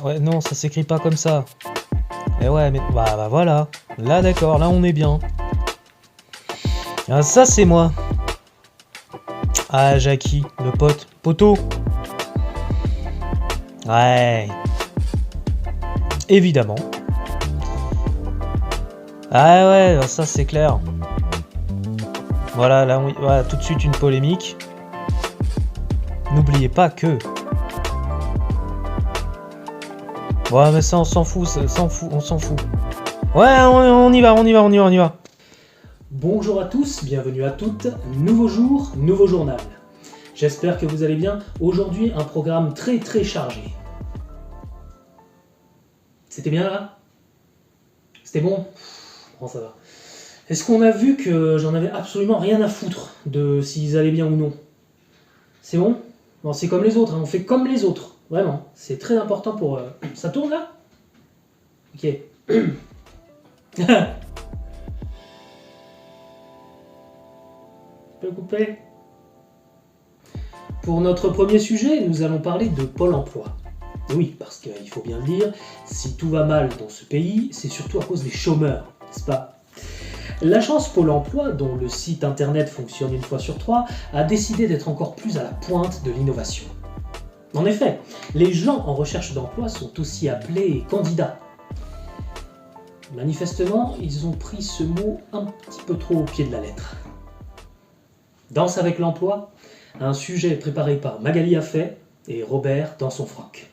Ouais, non, ça s'écrit pas comme ça. Eh ouais, mais... Bah voilà. Là, d'accord, là, on est bien. Ah, ça, c'est moi. Ah, Jackie, le pote. Poteau. Ouais. Évidemment. Ah ouais, ça, c'est clair. Voilà, là, voilà, tout de suite, une polémique. N'oubliez pas que... Ouais, mais ça, on s'en fout, on s'en fout. Ouais, on y va, on y va, on y va, on y va. Bonjour à tous, bienvenue à toutes, nouveau jour, nouveau journal. J'espère que vous allez bien. Aujourd'hui, un programme très chargé. C'était bien là? C'était bon? Bon, ça va. Est-ce qu'on a vu que j'en avais absolument rien à foutre de s'ils allaient bien ou non? C'est bon? Bon, c'est comme les autres, hein. On fait comme les autres, vraiment. C'est très important pour... Ça tourne là? Ok. Je peux couper? Pour notre premier sujet, nous allons parler de Pôle emploi. Oui, parce qu'il faut bien le dire, si tout va mal dans ce pays, c'est surtout à cause des chômeurs, n'est-ce pas? L'agence Pôle emploi, dont le site internet fonctionne une fois sur trois, a décidé d'être encore plus à la pointe de l'innovation. En effet, les gens en recherche d'emploi sont aussi appelés candidats. Manifestement, ils ont pris ce mot un petit peu trop au pied de la lettre. Danse avec l'emploi, un sujet préparé par Magali Affay et Robert dans son froc.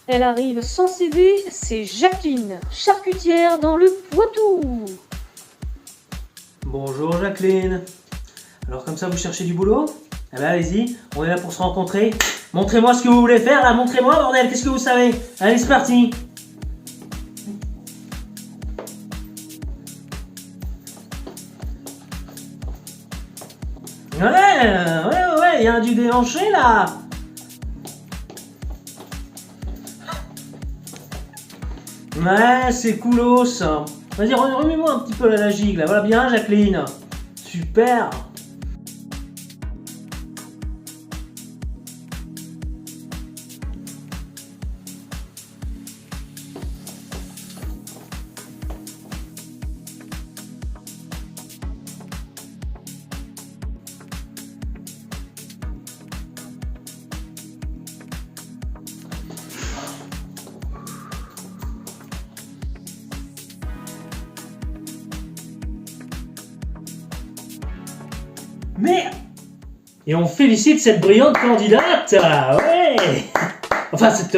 Elle arrive sans CV, c'est Jacqueline, charcutière dans le Poitou. Bonjour Jacqueline. Alors comme ça vous cherchez du boulot? Eh ben allez-y, on est là pour se rencontrer. Montrez-moi ce que vous voulez faire là, montrez-moi bordel, qu'est-ce que vous savez? Allez c'est parti. Ouais, y a du déhanché là. Ouais, c'est coolos. Vas-y, remets-moi un petit peu la gigue là. Voilà bien, Jacqueline. Super. Merde! Et on félicite cette brillante candidate! Ouais! Enfin, cette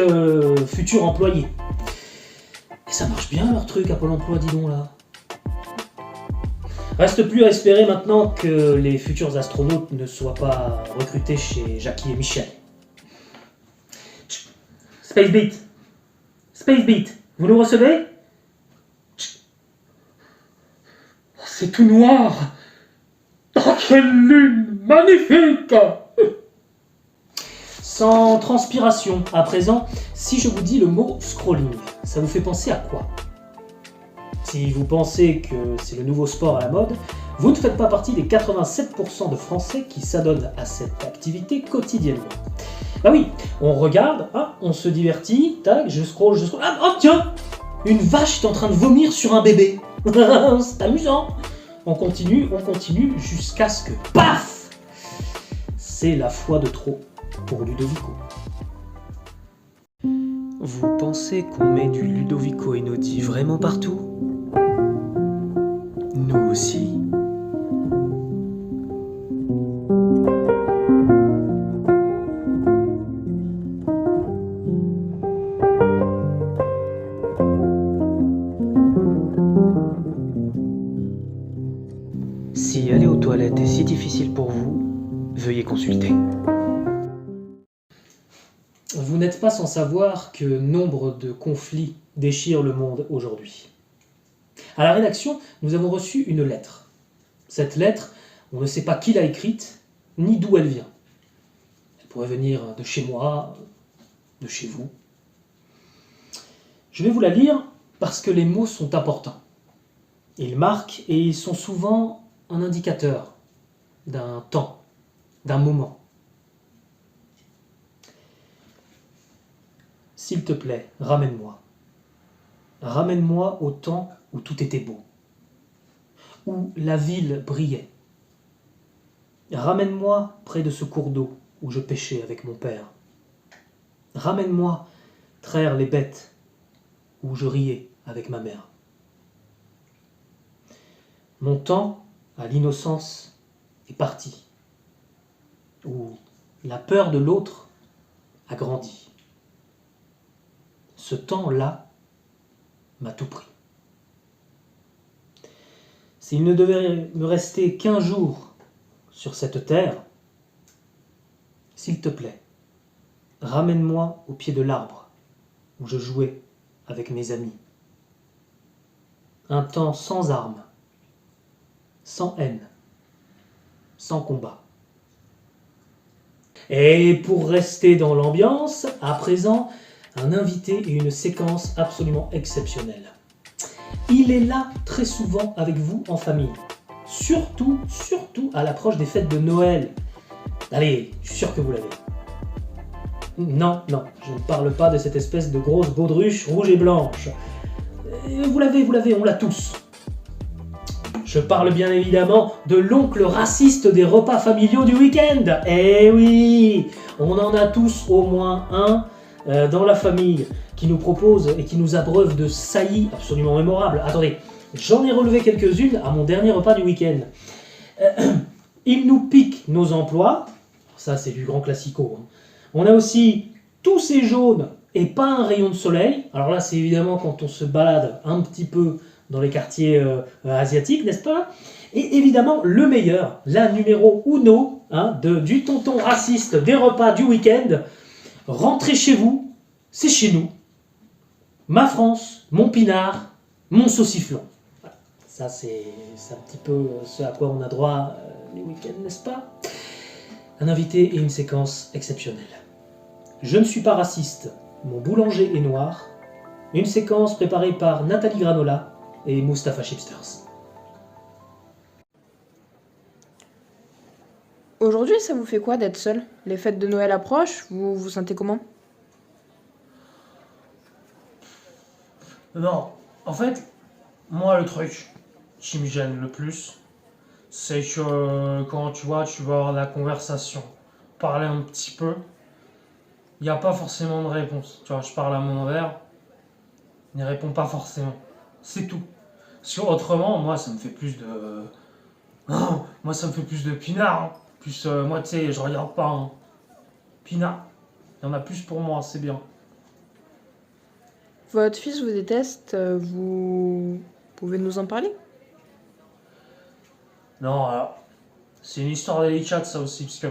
future employée. Et ça marche bien leur truc à Pôle emploi, dis donc là. Reste plus à espérer maintenant que les futurs astronautes ne soient pas recrutés chez Jackie et Michel. Spacebeat! Spacebeat! Vous nous recevez? C'est tout noir! Oh, quelle lune magnifique! Sans transpiration, à présent, si je vous dis le mot scrolling, ça vous fait penser à quoi? Si vous pensez que c'est le nouveau sport à la mode, vous ne faites pas partie des 87% de Français qui s'adonnent à cette activité quotidiennement. Bah oui, on regarde, on se divertit, tac, je scroll, oh tiens! Une vache est en train de vomir sur un bébé. C'est amusant. On continue jusqu'à ce que PAF! C'est la fois de trop pour Ludovico. Vous pensez qu'on met du Ludovico Einaudi vraiment partout? Nous aussi. Si aller aux toilettes est si difficile pour vous, veuillez consulter. Vous n'êtes pas sans savoir que nombre de conflits déchirent le monde aujourd'hui. À la rédaction, nous avons reçu une lettre. Cette lettre, on ne sait pas qui l'a écrite, ni d'où elle vient. Elle pourrait venir de chez moi, de chez vous. Je vais vous la lire parce que les mots sont importants. Ils marquent et ils sont souvent un indicateur d'un temps, d'un moment. S'il te plaît, ramène-moi. Ramène-moi au temps où tout était beau, où la ville brillait. Ramène-moi près de ce cours d'eau où je pêchais avec mon père. Ramène-moi traire les bêtes où je riais avec ma mère. Mon temps à l'innocence est parti, où la peur de l'autre a grandi. Ce temps-là m'a tout pris. S'il ne devait me rester qu'un jour sur cette terre, s'il te plaît, ramène-moi au pied de l'arbre où je jouais avec mes amis. Un temps sans armes, sans haine, sans combat. Et pour rester dans l'ambiance, à présent, un invité et une séquence absolument exceptionnelle. Il est là très souvent avec vous en famille. Surtout à l'approche des fêtes de Noël. Allez, je suis sûr que vous l'avez. Non, je ne parle pas de cette espèce de grosse baudruche rouge et blanche. Vous l'avez, on l'a tous. Je parle bien évidemment de l'oncle raciste des repas familiaux du week-end. Eh oui, on en a tous au moins un dans la famille qui nous propose et qui nous abreuve de saillies absolument mémorables. Attendez, j'en ai relevé quelques-unes à mon dernier repas du week-end. Il nous pique nos emplois. Ça, c'est du grand classico. On a aussi tous ces jaunes et pas un rayon de soleil. Alors là, c'est évidemment quand on se balade un petit peu dans les quartiers asiatiques, n'est-ce pas? Et évidemment, le meilleur, la numéro uno du tonton raciste des repas du week-end. Rentrez chez vous, c'est chez nous. Ma France, mon pinard, mon sauciflon. Ça, c'est un petit peu ce à quoi on a droit les week-ends, n'est-ce pas? Un invité et une séquence exceptionnelle. Je ne suis pas raciste, mon boulanger est noir. Une séquence préparée par Nathalie Granola et Mustapha Chipsters. Aujourd'hui, ça vous fait quoi d'être seul? Les fêtes de Noël approchent, vous vous sentez comment? Non, en fait, moi le truc qui me gêne le plus, c'est que quand tu vois, tu vas avoir la conversation, parler un petit peu, il n'y a pas forcément de réponse. Tu vois, je parle à mon verre, il ne répond pas forcément. C'est tout. Parce que autrement, moi ça me fait plus de. Oh, moi ça me fait plus de pinard. Hein. Plus, moi tu sais, je regarde pas. Hein. Pinard. Il y en a plus pour moi, c'est bien. Votre fils vous déteste, vous pouvez nous en parler? Non, alors, c'est une histoire délicate ça aussi, parce que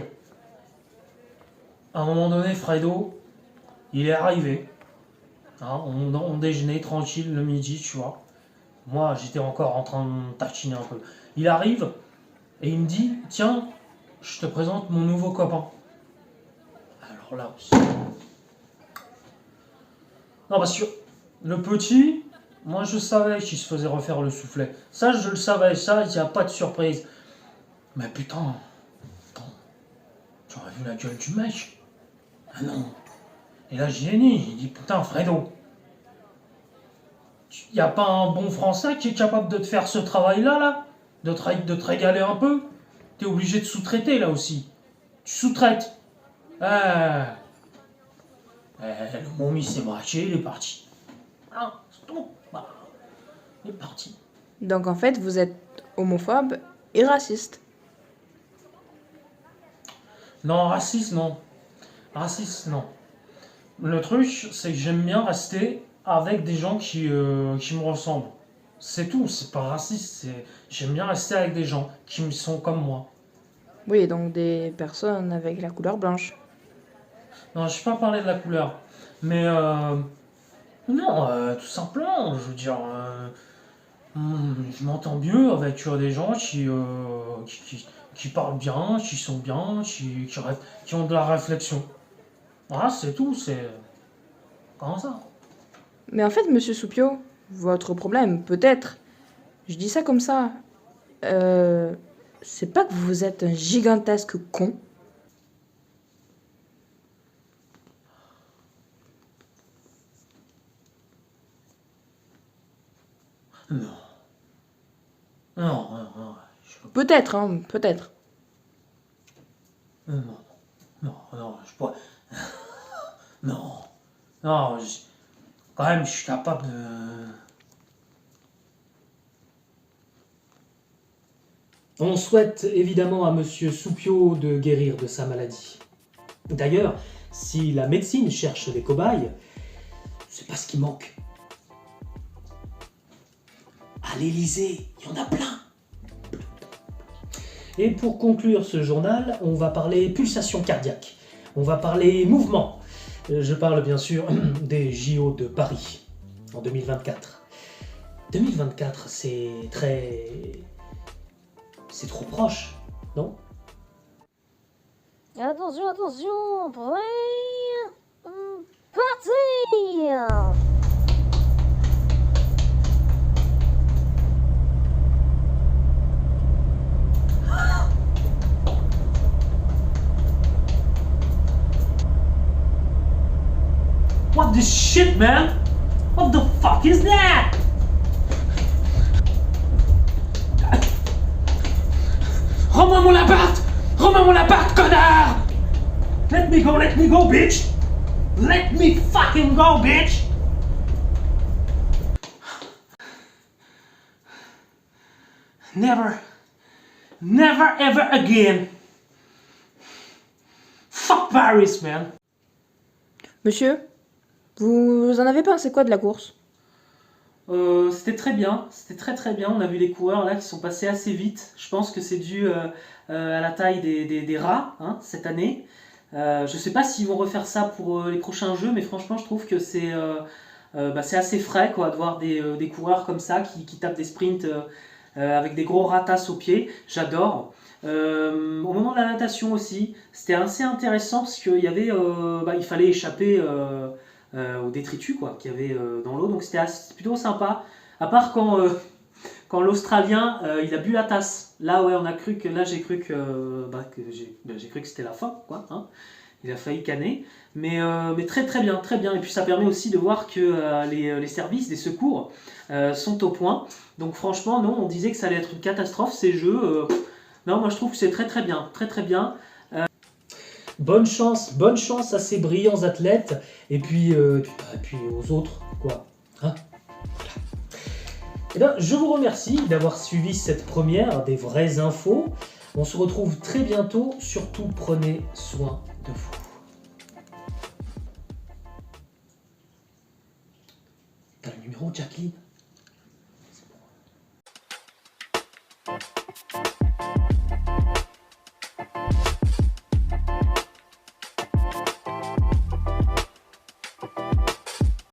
à un moment donné, Fredo, il est arrivé. Hein, on déjeunait tranquille le midi, tu vois. Moi, j'étais encore en train de me taquiner un peu. Il arrive et il me dit, tiens, je te présente mon nouveau copain. Alors là aussi. Non, parce que le petit, moi je savais qu'il se faisait refaire le soufflet. Ça, je le savais, ça, il n'y a pas de surprise. Mais putain, attends, tu aurais vu la gueule du mec? Ah non. Et là, j'ai dit, il dit, putain, Fredo, il n'y a pas un bon français qui est capable de te faire ce travail-là, là? De te régaler un peu? T'es obligé de sous-traiter, là aussi. Tu sous-traites. Ah. Le momie s'est braqué, il est parti. Ah, c'est tout. Bah, il est parti. Donc en fait, vous êtes homophobe et raciste. Non, raciste, non. Raciste, non. Le truc, c'est que j'aime bien rester avec des gens qui me ressemblent. C'est tout, c'est pas raciste. J'aime bien rester avec des gens qui me sont comme moi. Oui, donc des personnes avec la couleur blanche. Non, je ne vais pas parler de la couleur. Mais, non, tout simplement, je veux dire, je m'entends mieux avec des gens qui parlent bien, qui sont bien, qui ont de la réflexion. Voilà, c'est tout, c'est. Comment ça? Mais en fait, monsieur Soupio, votre problème, peut-être, je dis ça comme ça, c'est pas que vous êtes un gigantesque con. Non. Non, non, non. Peut-être, hein, peut-être. Non, non, non, je pourrais... Non, non, quand même, je suis capable de... On souhaite évidemment à Monsieur Soupio de guérir de sa maladie. D'ailleurs, si la médecine cherche des cobayes, c'est pas ce qui manque. À l'Élysée, il y en a plein. Et pour conclure ce journal, on va parler pulsation cardiaque. On va parler mouvement. Je parle bien sûr des JO de Paris en 2024. 2024, c'est trop proche, non? Attention, attention, prêt, parti. What the shit, man? What the fuck is that? Rends-moi mon appart! Rends-moi mon appart, connard! Let me go, bitch! Let me fucking go, bitch! Never ever again! Fuck Paris, man! Monsieur, vous en avez pensé quoi de la course? C'était très bien, c'était très bien. On a vu les coureurs là qui sont passés assez vite. Je pense que c'est dû à la taille des rats hein, cette année. Je sais pas s'ils vont refaire ça pour les prochains jeux, mais franchement, je trouve que c'est assez frais quoi, de voir des coureurs comme ça qui tapent des sprints avec des gros ratasses aux pieds. J'adore. Au moment de la natation aussi, c'était assez intéressant parce qu'il y avait, il fallait échapper aux détritus quoi, qu'il y avait dans l'eau, donc c'était plutôt sympa. À part quand l'Australien il a bu la tasse. Là ouais, j'ai cru que c'était la fin quoi. Hein. Il a failli canner, mais très très bien, très bien. Et puis ça permet aussi de voir que les services des secours sont au point. Donc franchement, non, on disait que ça allait être une catastrophe ces jeux. Non, moi je trouve que c'est très très bien, très très bien. Bonne chance à ces brillants athlètes et puis aux autres quoi. Hein voilà. Eh bien, je vous remercie d'avoir suivi cette première des vraies infos. On se retrouve très bientôt. Surtout prenez soin de vous. T'as le numéro de Jacqueline ?